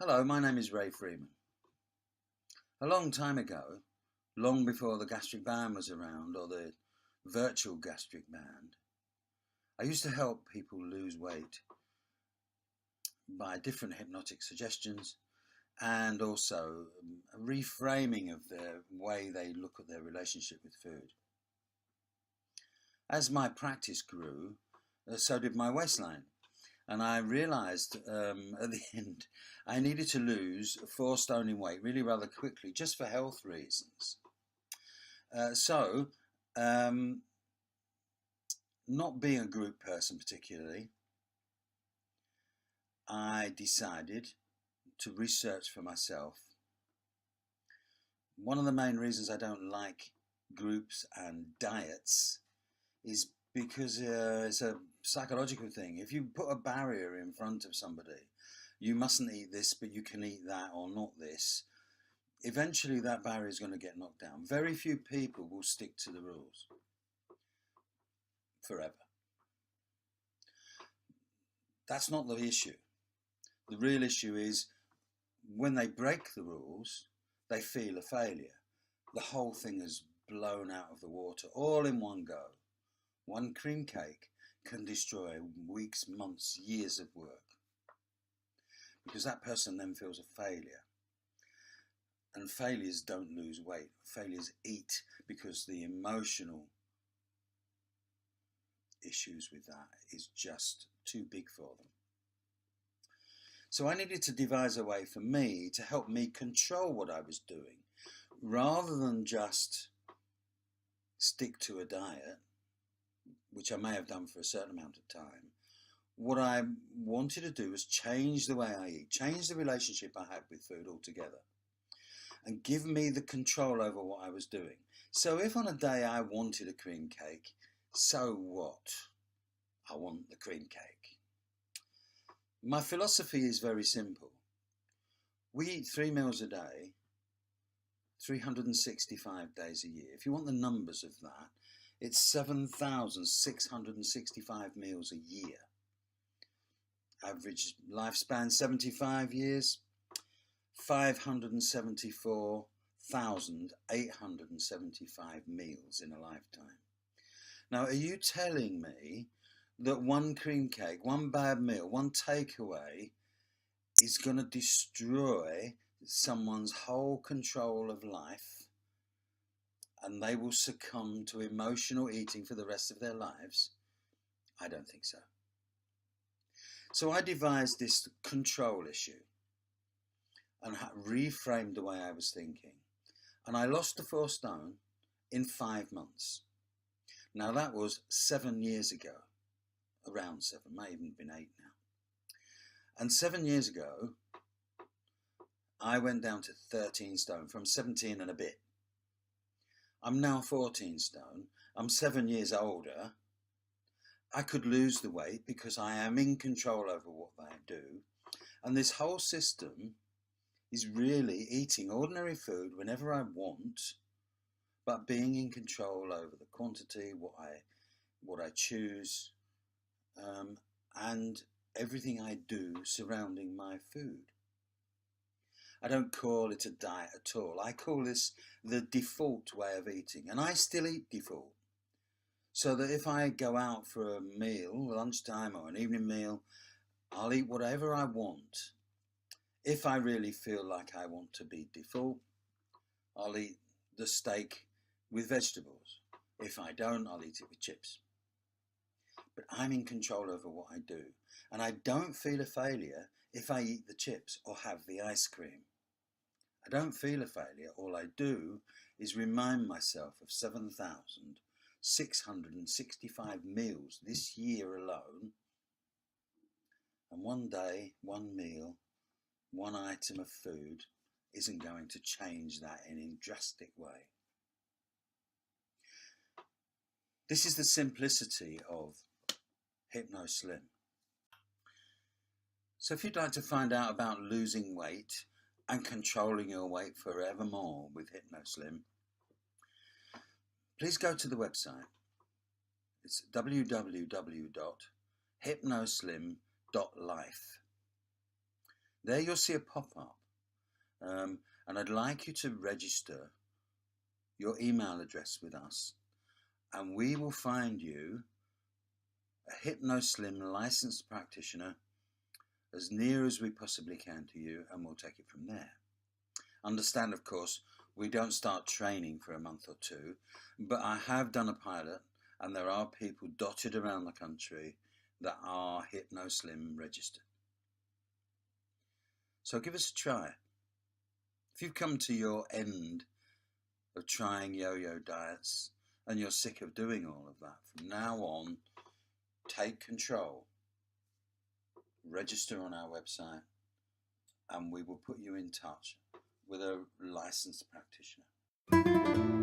Hello, my name is Ray Freeman. A long time ago, long before the gastric band was around or the virtual gastric band, I used to help people lose weight by different hypnotic suggestions and also a reframing of the way they look at their relationship with food. As my practice grew, so did my waistline. And I realized at the end I needed to lose 4 stone in weight really rather quickly, just for health reasons. So, not being a group person particularly, I decided to research for myself. One of the main reasons I don't like groups and diets is because it's a psychological thing. If you put a barrier in front of somebody, you mustn't eat this, but you can eat that or not this, eventually that barrier is going to get knocked down. Very few people will stick to the rules forever. That's not the issue. The real issue is when they break the rules, they feel a failure. The whole thing is blown out of the water all in one go. One cream cake can destroy weeks, months, years of work because that person then feels a failure. And failures don't lose weight. Failures eat because the emotional issues with that is just too big for them. So I needed to devise a way for me to help me control what I was doing rather than just stick to a diet, which I may have done for a certain amount of time. What I wanted to do was change the way I eat, change the relationship I had with food altogether, and give me the control over what I was doing. So if on a day I wanted a cream cake, so what? I want the cream cake. My philosophy is very simple. We eat 3 meals a day, 365 days a year. If you want the numbers of that, it's 7,665 meals a year. Average lifespan 75 years, 574,875 meals in a lifetime. Now, are you telling me that one cream cake, one bad meal, one takeaway is going to destroy someone's whole control of life and they will succumb to emotional eating for the rest of their lives? I don't think so. So I devised this control issue and reframed the way I was thinking. And I lost the 4 stone in 5 months. Now that was 7 years ago, around 7, might even been 8 now. And 7 years ago, I went down to 13 stone from 17 and a bit. I'm now 14 stone. I'm 7 years older. I could lose the weight because I am in control over what I do. And this whole system is really eating ordinary food whenever I want, but being in control over the quantity, what I choose, and everything I do surrounding my food. I don't call it a diet at all. I call this the default way of eating, and I still eat default. So that if I go out for a meal, lunchtime or an evening meal, I'll eat whatever I want. If I really feel like I want to be default, I'll eat the steak with vegetables. If I don't, I'll eat it with chips. But I'm in control over what I do. And I don't feel a failure if I eat the chips or have the ice cream. I don't feel a failure. All I do is remind myself of 7,665 meals this year alone. And one day, one meal, one item of food isn't going to change that in a drastic way. This is the simplicity of HypnoSlim. So if you'd like to find out about losing weight and controlling your weight forevermore with HypnoSlim, please go to the website. It's www.hypnoslim.life. There you'll see a pop-up, and I'd like you to register your email address with us, and we will find you a HypnoSlim licensed practitioner as near as we possibly can to you, and we'll take it from there. Understand, of course, we don't start training for a month or two, but I have done a pilot, and there are people dotted around the country that are HypnoSlim registered. So give us a try. If you've come to your end of trying yo-yo diets and you're sick of doing all of that, from now on, take control. Register on our website, and we will put you in touch with a licensed practitioner.